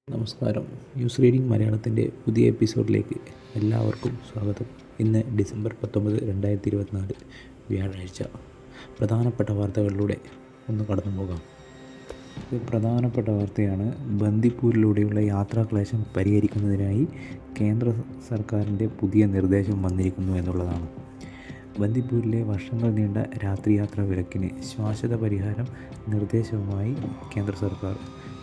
നമസ്കാരം. News reading മലയാളത്തിൻ്റെ പുതിയ എപ്പിസോഡിലേക്ക് എല്ലാവർക്കും സ്വാഗതം. ഇന്ന് ഡിസംബർ 19, 2024 വ്യാഴാഴ്ച. പ്രധാനപ്പെട്ട വാർത്തകളിലൂടെ ഒന്ന് കടന്നു പോകാം. ഇത് പ്രധാനപ്പെട്ട വാർത്തയാണ്. ബന്ദിപ്പൂരിലൂടെയുള്ള യാത്രാക്ലേശം പരിഹരിക്കുന്നതിനായി കേന്ദ്ര സർക്കാരിൻ്റെ പുതിയ നിർദ്ദേശം വന്നിരിക്കുന്നു എന്നുള്ളതാണ്. ബന്ദിപ്പൂരിലെ വർഷങ്ങൾ നീണ്ട രാത്രിയാത്രാ വിലക്കിന് ശാശ്വത പരിഹാരം നിർദ്ദേശവുമായി കേന്ദ്ര സർക്കാർ.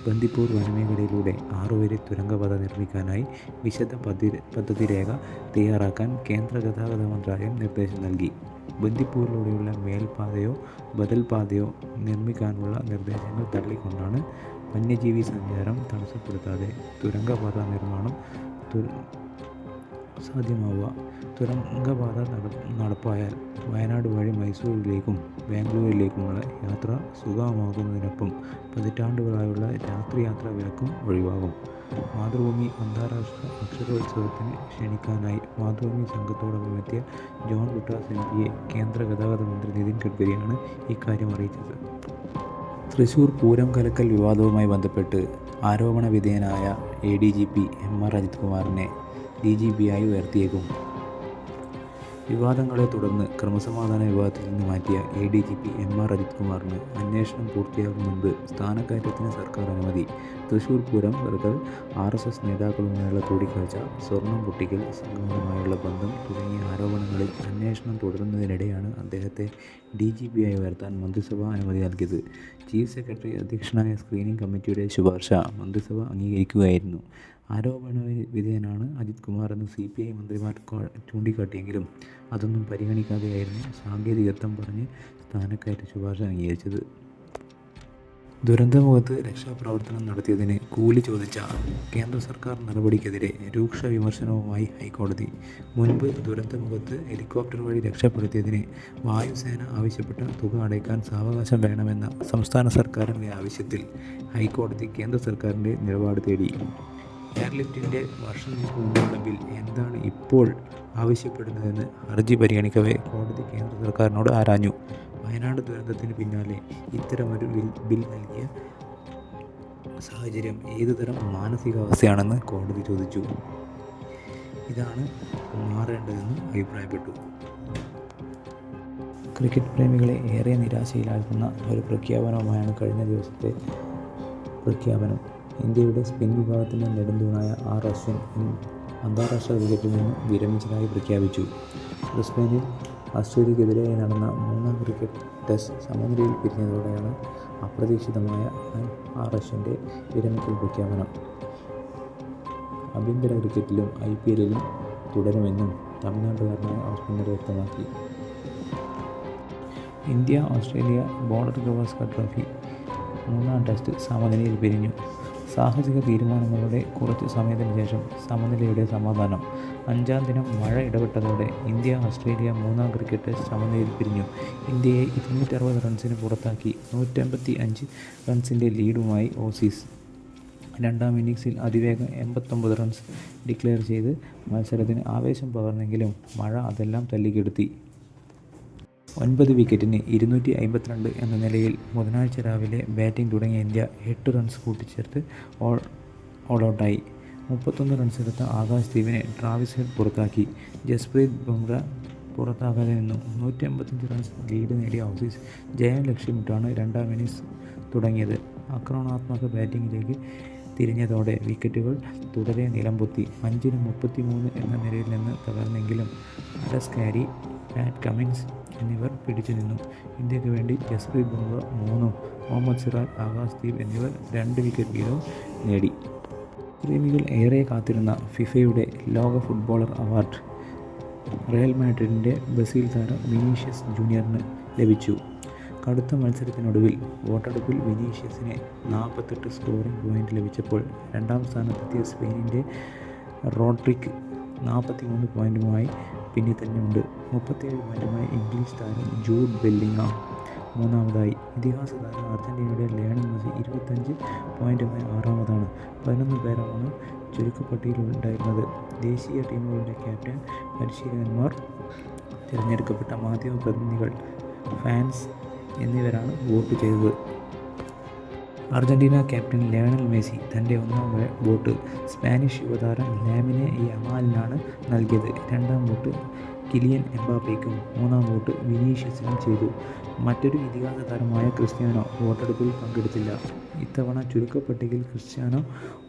ബന്ദിപ്പൂർ വനമേഖലയിലൂടെ 6 വരി തുരങ്കപാത നിർമ്മിക്കാനായി വിശദ പദ്ധതി രേഖ തയ്യാറാക്കാൻ കേന്ദ്ര ഗതാഗത മന്ത്രാലയം നിർദ്ദേശം നൽകി. ബന്ദിപ്പൂരിലൂടെയുള്ള മേൽപ്പാതയോ ബദൽ പാതയോ നിർമ്മിക്കാനുള്ള നിർദ്ദേശങ്ങൾ തള്ളിക്കൊണ്ടാണ് വന്യജീവി സഞ്ചാരം തടസ്സപ്പെടുത്താതെ തുരങ്കപാത നിർമ്മാണം സാധ്യമാവുക. തുരങ്കപാത നടപ്പായാൽ വയനാട് വഴി മൈസൂരിലേക്കും ബാംഗ്ലൂരിലേക്കുമുള്ള യാത്ര സുഗമമാകുന്നതിനൊപ്പം പതിറ്റാണ്ടുകളായുള്ള രാത്രിയാത്രാ വിലക്കും ഒഴിവാകും. മാതൃഭൂമി അന്താരാഷ്ട്ര അക്ഷരോത്സവത്തിന് ക്ഷണിക്കാനായി മാതൃഭൂമി സംഘത്തോടൊപ്പം എത്തിയ ജോൺ ബ്രിട്ടാസ് എംപിയെ കേന്ദ്ര ഗതാഗത മന്ത്രി നിതിൻ ഗഡ്കരിയാണ് ഇക്കാര്യം അറിയിച്ചത്. തൃശൂർ പൂരം കലക്കൽ വിവാദവുമായി ബന്ധപ്പെട്ട് ആരോപണ വിധേയനായ ADGP MR അജിത് കുമാറിനെ DGPയായി ഉയർത്തിയേക്കും. വിവാദങ്ങളെ തുടർന്ന് ക്രമസമാധാന വിഭാഗത്തിൽ നിന്ന് മാറ്റിയ ADGP MR അജിത് കുമാറിന് അന്വേഷണം പൂർത്തിയാകും മുൻപ് സ്ഥാനക്കയറ്റത്തിന് സർക്കാർ അനുമതി. തൃശൂർ പൂരം കലക്കൽ, RSS നേതാക്കളുമായുള്ള കൂടിക്കാഴ്ച, സ്വർണം പൊട്ടിക്കൽ സംഘങ്ങളുമായുള്ള ബന്ധം തുടങ്ങിയ ആരോപണങ്ങളിൽ അന്വേഷണം തുടരുന്നതിനിടെയാണ് അദ്ദേഹത്തെ DGPയായി ഉയർത്താൻ മന്ത്രിസഭ അനുമതി നൽകിയത്. ചീഫ് സെക്രട്ടറി അധ്യക്ഷനായ സ്ക്രീനിംഗ് കമ്മിറ്റിയുടെ ശുപാർശ മന്ത്രിസഭ അംഗീകരിക്കുകയായിരുന്നു. ആരോപണ വിധേയനാണ് അജിത് കുമാർ എന്ന് CPI മന്ത്രിമാർ ചൂണ്ടിക്കാട്ടിയെങ്കിലും അതൊന്നും പരിഗണിക്കാതെയായിരുന്നു സാങ്കേതികത്വം പറഞ്ഞ് സ്ഥാനക്കയറ്റ ശുപാർശ അംഗീകരിച്ചത്. ദുരന്തമുഖത്ത് രക്ഷാപ്രവർത്തനം നടത്തിയതിന് കൂലി ചോദിച്ച കേന്ദ്ര സർക്കാർ നടപടിക്കെതിരെ രൂക്ഷ വിമർശനവുമായി ഹൈക്കോടതി. മുൻപ് ദുരന്തമുഖത്ത് ഹെലികോപ്റ്റർ വഴി രക്ഷപ്പെടുത്തിയതിന് വായുസേന ആവശ്യപ്പെട്ട തുക അടയ്ക്കാൻ സാവകാശം വേണമെന്ന സംസ്ഥാന സർക്കാരിൻ്റെ ആവശ്യത്തിൽ ഹൈക്കോടതി കേന്ദ്ര സർക്കാരിൻ്റെ നിലപാട് തേടി. എയർലിഫ്റ്റിൻ്റെ വർഷങ്ങൾക്ക് മുമ്പുള്ള ബിൽ എന്താണ് ഇപ്പോൾ ആവശ്യപ്പെടുന്നതെന്ന് ഹർജി പരിഗണിക്കവേ കോടതി കേന്ദ്ര സർക്കാരിനോട് ആരാഞ്ഞു. വയനാട് ദുരന്തത്തിന് പിന്നാലെ ഇത്തരമൊരു ബിൽ നൽകിയ സാഹചര്യം ഏതുതരം മാനസികാവസ്ഥയാണെന്ന് കോടതി ചോദിച്ചു. ഇതാണ് മാറേണ്ടതെന്ന് അഭിപ്രായപ്പെട്ടു. ക്രിക്കറ്റ് പ്രേമികളെ ഏറെ നിരാശയിലാക്കുന്ന ഒരു പ്രഖ്യാപനവുമായാണ് കഴിഞ്ഞ ദിവസത്തെ പ്രഖ്യാപനം. ഇന്ത്യയുടെ സ്പിൻ വിഭാഗത്തിൻ്റെ നെടുന്തൂണായ R അശ്വിൻ അന്താരാഷ്ട്ര ക്രിക്കറ്റിൽ നിന്ന് വിരമിച്ചതായി പ്രഖ്യാപിച്ചു. ബ്രിസ്ബെയിനിൽ ഓസ്ട്രേലിയക്കെതിരായി നടന്ന 3ാം ക്രിക്കറ്റ് ടെസ്റ്റ് സമനിലയിൽ പിരിഞ്ഞതോടെയാണ് അപ്രതീക്ഷിതമായ R അശ്വിൻ്റെ വിരമിക്കൽ പ്രഖ്യാപനം. ആഭ്യന്തര ക്രിക്കറ്റിലും IPLലും തുടരുമെന്നും തമിഴ്നാട്ടുകാരനായ ഓഫ് സ്പിന്നർ വ്യക്തമാക്കി. India Australia border Gavaskar trophy 3ാം test സമനിലയിൽ പിരിഞ്ഞു. സാഹസിക തീരുമാനങ്ങളുടെ കുറച്ച് സമയത്തിന് ശേഷം സമനിലയുടെ സമാധാനം. 5ാം ദിനം മഴ ഇടപെട്ടതോടെ ഇന്ത്യ ഓസ്ട്രേലിയ 3ാം ക്രിക്കറ്റ് ടെസ്റ്റ് സമനിലയിൽ പിരിഞ്ഞു. ഇന്ത്യയെ 260 റൺസിന് പുറത്താക്കി 185 റൺസിൻ്റെ ലീഡുമായി ഓസീസ്. 2ാം ഇന്നിംഗ്സിൽ അതിവേഗം 89 റൺസ് ഡിക്ലെയർ ചെയ്ത് മത്സരത്തിന് ആവേശം പകർന്നെങ്കിലും മഴ അതെല്ലാം തല്ലിക്കെടുത്തി. 9 വിക്കറ്റിന് 252 എന്ന നിലയിൽ ബുധനാഴ്ച രാവിലെ ബാറ്റിംഗ് തുടങ്ങിയ ഇന്ത്യ 8 റൺസ് കൂട്ടിച്ചേർത്ത് ഓൾ ഔട്ടായി. 31 റൺസെടുത്ത ആകാശ് ദീപിനെ ട്രാവിസ് ഹെഡ് പുറത്താക്കി. ജസ്പ്രീത് ബുംറ പുറത്താകാതെ നിന്നു. 185 റൺസ് ലീഡ് നേടിയ ഓസീസ് ജയം ലക്ഷ്യമിട്ടാണ് 2ാം ഇന്നിംഗ്സ് തുടങ്ങിയത്. ആക്രമണാത്മക ബാറ്റിംഗിലേക്ക് തിരിഞ്ഞതോടെ വിക്കറ്റുകൾ തുടരെ നിലംപൊത്തി. 5ന് 33 എന്ന നിലയിൽ നിന്ന് തകർന്നെങ്കിലും അലസ് കാരി, പാറ്റ് കമ്മിൻസ് എന്നിവർ പിടിച്ചു നിന്നു. ഇന്ത്യക്ക് വേണ്ടി ജസ്പ്രീത് ബുംറ 3ഉം മുഹമ്മദ് സിറാജ്, ആകാശ് ദീപ് എന്നിവർ 2 വിക്കറ്റ് വീതവും നേടി. പ്രേമികൾ ഏറെ കാത്തിരുന്ന ഫിഫയുടെ ലോക ഫുട്ബോളർ അവാർഡ് റയൽ മാഡ്രിഡിൻ്റെ ബ്രസീൽ താരം വിനീഷ്യസ് ജൂനിയറിന് ലഭിച്ചു. കടുത്ത മത്സരത്തിനൊടുവിൽ വോട്ടെടുപ്പിൽ വിനീഷ്യസിന് 48 സ്കോറിംഗ് പോയിൻ്റ് ലഭിച്ചപ്പോൾ 2ാം സ്ഥാനത്തെത്തിയ സ്പെയിനിൻ്റെ റോഡ്രിക്ക് 43 പോയിൻ്റുമായി പിന്നിൽ തന്നെയുണ്ട്. 37 പോയിൻ്റുമായി ഇംഗ്ലീഷ് താരം ജൂഡ് ബെല്ലിംഗാം 3ാമതായി. ഇതിഹാസ താരം അർജൻറ്റീനയുടെ ലയണൽ മെസ്സി 25 പോയിൻ്റുമായി 6ാമതാണ്. 11 പേരാണ് ചുരുക്കപ്പട്ടികയിലുണ്ടായിരുന്നത്. ദേശീയ ടീമുകളുടെ ക്യാപ്റ്റൻ, പരിശീലകന്മാർ, തിരഞ്ഞെടുക്കപ്പെട്ട മാധ്യമ പ്രതിനിധികൾ, ഫാൻസ് എന്നിവരാണ് വോട്ട് ചെയ്തത്. അർജന്റീന ക്യാപ്റ്റൻ ലയണൽ മെസ്സി തൻ്റെ ഒന്നാം വോട്ട് സ്പാനിഷ് യുവതാരം ലാമിനെ യമാലിനാണ് നൽകിയത്. രണ്ടാം വോട്ട് കിലിയൻ എംബാപ്പയ്ക്കും മൂന്നാം വോട്ട് വിനീഷ്യസിനും ചെയ്തു. മറ്റൊരു ഇതിഹാസ താരമായ ക്രിസ്ത്യാനോ വോട്ടെടുപ്പിൽ പങ്കെടുത്തില്ല. ഇത്തവണ ചുരുക്കപ്പട്ടികയിൽ ക്രിസ്ത്യാനോ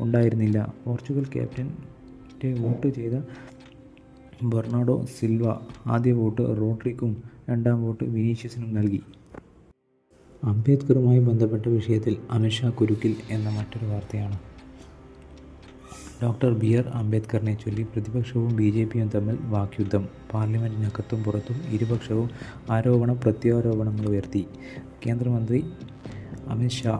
ഉണ്ടായിരുന്നില്ല. പോർച്ചുഗൽ ക്യാപ്റ്റൻ്റെ വോട്ട് ചെയ്ത ബെർണാഡോ സിൽവ ആദ്യ വോട്ട് റോഡ്രിക്കും രണ്ടാം വോട്ട് വിനീഷ്യസിനും നൽകി. അംബേദ്കറുമായി ബന്ധപ്പെട്ട വിഷയത്തിൽ അമിത്ഷാ കുരുക്കിൽ എന്ന മറ്റൊരു വാർത്തയാണ്. ഡോക്ടർ ബി ആർ അംബേദ്കറിനെ ചൊല്ലി പ്രതിപക്ഷവും BJPയും തമ്മിൽ വാക്യുദ്ധം. പാർലമെൻറ്റിനകത്തും പുറത്തും ഇരുപക്ഷവും ആരോപണ-പ്രത്യാരോപണങ്ങൾ ഉയർത്തി. കേന്ദ്രമന്ത്രി അമിത്ഷാ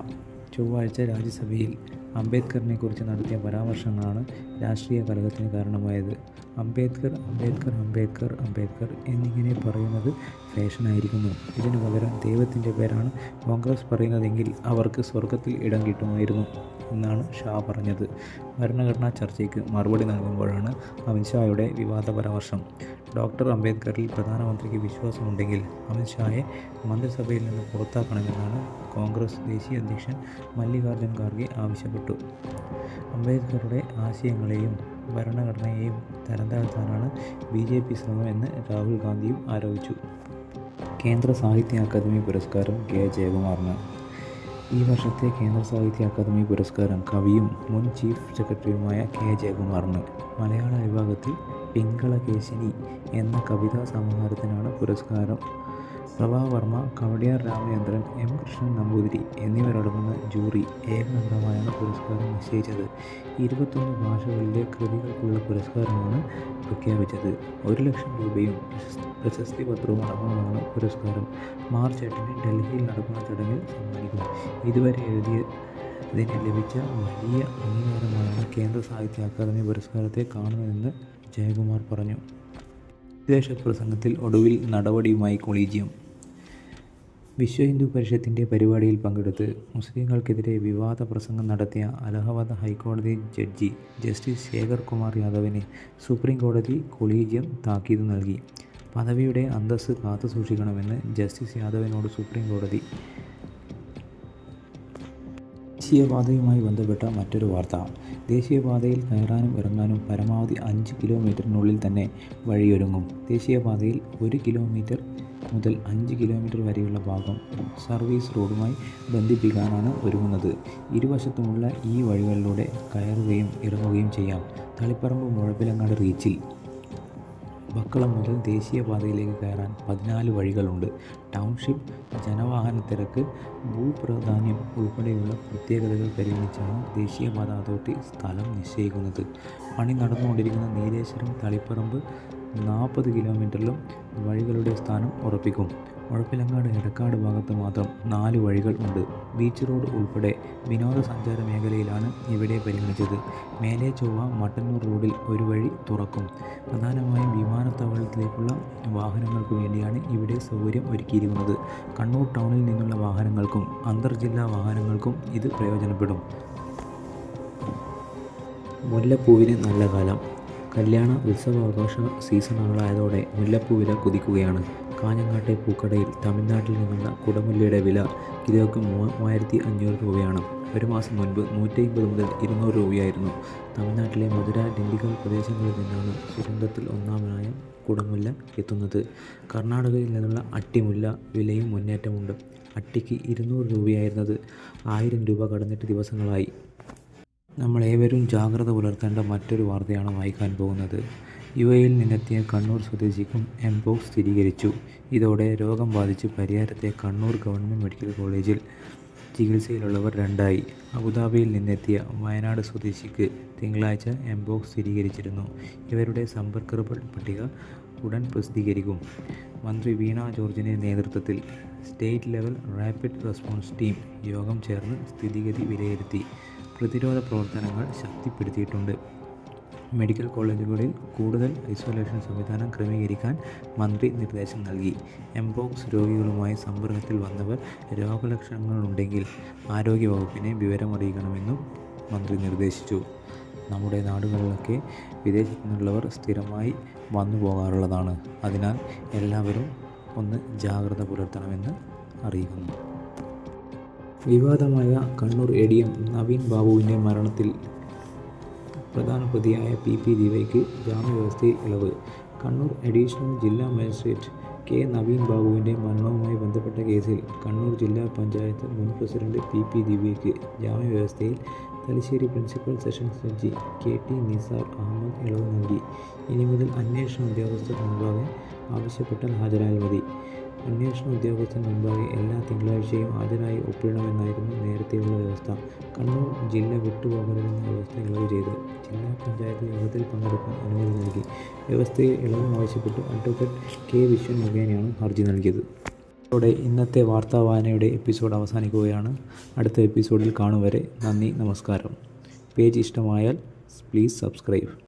ചൊവ്വാഴ്ച രാജ്യസഭയിൽ അംബേദ്കറിനെക്കുറിച്ച് നടത്തിയ പരാമർശങ്ങളാണ് രാഷ്ട്രീയ കലഹത്തിന് കാരണമായത്. അംബേദ്കർ അംബേദ്കർ അംബേദ്കർ അംബേദ്കർ എന്നിങ്ങനെ പറയുന്നത് ഫാഷനായിരിക്കുന്നു. ഇതിനു പകരം ദൈവത്തിൻ്റെ പേരാണ് കോൺഗ്രസ് പറയുന്നതെങ്കിൽ അവർക്ക് സ്വർഗത്തിൽ ഇടം കിട്ടുമായിരുന്നു എന്നാണ് ഷാ പറഞ്ഞത്. ഭരണഘടനാ ചർച്ചയ്ക്ക് മറുപടി നൽകുമ്പോഴാണ് അമിത്ഷായുടെ വിവാദ പരാമർശം. ഡോക്ടർ അംബേദ്കറിൽ പ്രധാനമന്ത്രിക്ക് വിശ്വാസമുണ്ടെങ്കിൽ അമിത്ഷായെ മന്ത്രിസഭയിൽ നിന്ന് പുറത്താക്കണമെന്നാണ് കോൺഗ്രസ് ദേശീയ അധ്യക്ഷൻ മല്ലികാർജ്ജുൻ ഖാർഗെ ആവശ്യപ്പെട്ടു. അംബേദ്കറുടെ ആശയങ്ങളെയും ഭരണഘടനയെയും തരംതാഴ്ത്താനാണ് BJP ശ്രമം എന്ന് രാഹുൽ ഗാന്ധിയും ആരോപിച്ചു. കേന്ദ്ര സാഹിത്യ അക്കാദമി പുരസ്കാരം കെ ജയകുമാറിന്. ഈ വർഷത്തെ കേന്ദ്ര സാഹിത്യ അക്കാദമി പുരസ്കാരം കവിയും മുൻ ചീഫ് സെക്രട്ടറിയുമായ കെ ജയകുമാറിന്. മലയാള വിഭാഗത്തിൽ പിങ്കളകേശിനി എന്ന കവിതാ സമാഹാരത്തിനാണ് പുരസ്കാരം. പ്രഭാവർമ്മ, കവടിയാർ രാമചന്ദ്രൻ, M. കൃഷ്ണൻ നമ്പൂതിരി എന്നിവരടങ്ങുന്ന ജൂറി ഏകകണ്ഠമായാണ് പുരസ്കാരം നിശ്ചയിച്ചത്. 21 ഭാഷകളിലെ കൃതികൾക്കുള്ള പുരസ്കാരമാണ് പ്രഖ്യാപിച്ചത്. 1,00,000 രൂപയും പ്രശസ്തി പത്രവും അടങ്ങുന്നതാണ് പുരസ്കാരം. മാർച്ച് 8-ന് ഡൽഹിയിൽ നടക്കുന്ന ചടങ്ങിൽ സമ്മാനിക്കും. ഇതുവരെ എഴുതിയതിന് ലഭിച്ച വലിയ അംഗീകാരമായാണ് കേന്ദ്ര സാഹിത്യ അക്കാദമി പുരസ്കാരത്തെ കാണുന്നതെന്ന് ജയകുമാർ പറഞ്ഞു. വിദ്വേഷ പ്രസംഗത്തിൽ ഒടുവിൽ നടപടിയുമായി കൊളീജിയം. വിശ്വ ഹിന്ദു പരിഷത്തിൻ്റെ പരിപാടിയിൽ പങ്കെടുത്ത് മുസ്ലിങ്ങൾക്കെതിരെ വിവാദ പ്രസംഗം നടത്തിയ അലഹബാദ് ഹൈക്കോടതി ജഡ്ജി ജസ്റ്റിസ് ശേഖർ കുമാർ യാദവിന് സുപ്രീം കോടതി കൊളീജിയം താക്കീത് നൽകി. പദവിയുടെ അന്തസ്സ് കാത്തുസൂക്ഷിക്കണമെന്ന് ജസ്റ്റിസ് യാദവിനോട് സുപ്രീം കോടതി. ദേശീയപാതയുമായി ബന്ധപ്പെട്ട മറ്റൊരു വാർത്ത. ദേശീയപാതയിൽ കയറാനും ഇറങ്ങാനും പരമാവധി 5 കിലോമീറ്ററിനുള്ളിൽ തന്നെ വഴിയൊരുങ്ങും. ദേശീയപാതയിൽ 1 കിലോമീറ്റർ മുതൽ 5 കിലോമീറ്റർ വരെയുള്ള ഭാഗം സർവീസ് റോഡുമായി ബന്ധിപ്പിക്കാനാണ് ഒരുങ്ങുന്നത്. ഇരുവശത്തുമുള്ള ഈ വഴികളിലൂടെ കയറുകയും ഇറങ്ങുകയും ചെയ്യാം. തളിപ്പറമ്പ് മുഴപ്പിലങ്ങാട് റീച്ചിൽ ബക്കളം മുതൽ ദേശീയപാതയിലേക്ക് കയറാൻ 14 വഴികളുണ്ട്. ടൗൺഷിപ്പ്, ജനവാഹനത്തിരക്ക്, ഭൂപ്രാധാന്യം ഉൾപ്പെടെയുള്ള പ്രത്യേകതകൾ പരിഗണിച്ചാണ് ദേശീയപാത അതോറിറ്റി സ്ഥലം നിശ്ചയിക്കുന്നത്. പണി നടന്നുകൊണ്ടിരിക്കുന്ന നീലേശ്വരം തളിപ്പറമ്പ് 40 കിലോമീറ്ററിലും വഴികളുടെ സ്ഥാനം ഉറപ്പിക്കും. മുഴപ്പിലങ്ങാട് എടക്കാട് ഭാഗത്ത് മാത്രം 4 വഴികൾ ഉണ്ട്. ബീച്ച് റോഡ് ഉൾപ്പെടെ വിനോദസഞ്ചാര മേഖലയിലാണ് ഇവിടെ പരിഗണിച്ചത്. മേലെ ചൊവ്വ മട്ടന്നൂർ റോഡിൽ ഒരു വഴി തുറക്കും. പ്രധാനമായും വിമാനത്താവളത്തിലേക്കുള്ള വാഹനങ്ങൾക്ക് വേണ്ടിയാണ് ഇവിടെ സൗകര്യം ഒരുക്കിയിരിക്കുന്നത്. കണ്ണൂർ ടൗണിൽ നിന്നുള്ള വാഹനങ്ങൾക്കും അന്തർജില്ലാ വാഹനങ്ങൾക്കും ഇത് പ്രയോജനപ്പെടും. മുല്ലപ്പൂവിന് നല്ല കാലം. കല്യാണ ഉത്സവാഘോഷ സീസണുകളായതോടെ മുല്ലപ്പൂ വില കുതിക്കുകയാണ്. കാഞ്ഞങ്ങാട്ടെ പൂക്കടയിൽ തമിഴ്നാട്ടിൽ നിന്നുള്ള കുടമുല്ലയുടെ വില കിലോയ്ക്ക് 3,500 രൂപയാണ്. ഒരു മാസം മുൻപ് 150 മുതൽ 200 രൂപയായിരുന്നു. തമിഴ്നാട്ടിലെ മധുര, ഡിണ്ടിഗൽ പ്രദേശങ്ങളിൽ നിന്നാണ് സുഗന്ധത്തിൽ ഒന്നാമനായ കുടമുല്ല എത്തുന്നത്. കർണാടകയിൽ നിന്നുള്ള അട്ടിമുല്ല വിലയും മുന്നേറ്റമുണ്ട്. അട്ടിക്ക് 200 രൂപയായിരുന്നത് 1000 രൂപ കടന്നിട്ട് ദിവസങ്ങളായി. നമ്മളേവരും ജാഗ്രത പുലർത്തേണ്ട മറ്റൊരു വാർത്തയാണ് വായിക്കാൻ പോകുന്നത്. UAEയിൽ നിന്നെത്തിയ കണ്ണൂർ സ്വദേശിക്കും എംപോക്സ് സ്ഥിരീകരിച്ചു. ഇതോടെ രോഗം ബാധിച്ച് പരിയാരത്തെ കണ്ണൂർ ഗവൺമെൻറ് മെഡിക്കൽ കോളേജിൽ ചികിത്സയിലുള്ളവർ 2ആയി. അബുദാബിയിൽ നിന്നെത്തിയ വയനാട് സ്വദേശിക്ക് തിങ്കളാഴ്ച എംപോക്സ് സ്ഥിരീകരിച്ചിരുന്നു. ഇവരുടെ സമ്പർക്ക പട്ടിക ഉടൻ പ്രസിദ്ധീകരിക്കും. മന്ത്രി വീണ ജോർജിൻ്റെ നേതൃത്വത്തിൽ state level rapid response team യോഗം ചേർന്ന് സ്ഥിതിഗതി വിലയിരുത്തി. പ്രതിരോധ പ്രവർത്തനങ്ങൾ ശക്തിപ്പെടുത്തിയിട്ടുണ്ട്. മെഡിക്കൽ കോളേജുകളിൽ കൂടുതൽ ഐസൊലേഷൻ സംവിധാനം ക്രമീകരിക്കാൻ മന്ത്രി നിർദ്ദേശം നൽകി. എംപോക്സ് രോഗികളുമായി സമ്പർക്കത്തിൽ വന്നവർ രോഗലക്ഷണങ്ങളുണ്ടെങ്കിൽ ആരോഗ്യവകുപ്പിനെ വിവരമറിയിക്കണമെന്നും മന്ത്രി നിർദ്ദേശിച്ചു. നമ്മുടെ നാടുകളിലൊക്കെ വിദേശത്തു നിന്നുള്ളവർ സ്ഥിരമായി വന്നു പോകാറുള്ളതാണ്. അതിനാൽ എല്ലാവരും ഒന്ന് ജാഗ്രത പുലർത്തണമെന്ന് അറിയിക്കുന്നു. വിവാദമായ കണ്ണൂർ എ.ഡി.എം. നവീൻ ബാബുവിൻ്റെ മരണത്തിൽ പ്രധാന പ്രതിയായ പി ദിവ്യയ്ക്ക് ജാമ്യവ്യവസ്ഥയിൽ ഇളവ്. കണ്ണൂർ അഡീഷണൽ ജില്ലാ മജിസ്ട്രേറ്റ് കെ. നവീൻ ബാബുവിൻ്റെ മരണവുമായി ബന്ധപ്പെട്ട കേസിൽ കണ്ണൂർ ജില്ലാ പഞ്ചായത്ത് മുൻ പ്രസിഡന്റ് പി ദിവ്യയ്ക്ക് ജാമ്യവ്യവസ്ഥയിൽ Thalassery principal sessions judge K T. Nisar Ahmed ഇളവ് നൽകി. ഇനി മുതൽ അന്വേഷണ ഉദ്യോഗസ്ഥർ മുൻപാകെ ആവശ്യപ്പെട്ടാൽ ഹാജരായാൽ മതി. അന്വേഷണ ഉദ്യോഗസ്ഥൻ മുൻപാകെ എല്ലാ തിങ്കളാഴ്ചയും ഹാജരായി ഒപ്പിടണമെന്നായിരുന്നു നേരത്തെയുള്ള വ്യവസ്ഥ. കണ്ണൂർ ജില്ല വിട്ടുപോകരുതെന്ന വ്യവസ്ഥ ഇളവ് ചെയ്തു. ജില്ലാ പഞ്ചായത്ത് യോഗത്തിൽ പങ്കെടുക്കാൻ അനുമതി നൽകി. വ്യവസ്ഥയിൽ ഇളവ് ആവശ്യപ്പെട്ട് അഡ്വക്കേറ്റ് കെ. വിശ്വൻ മുഖേനയാണ് ഹർജി നൽകിയത്. ഇതോടെ ഇന്നത്തെ വാർത്താ വായനയുടെ എപ്പിസോഡ് അവസാനിക്കുകയാണ്. അടുത്ത എപ്പിസോഡിൽ കാണും വരെ നന്ദി, നമസ്കാരം. പേജ് ഇഷ്ടമായാൽ പ്ലീസ് സബ്സ്ക്രൈബ്.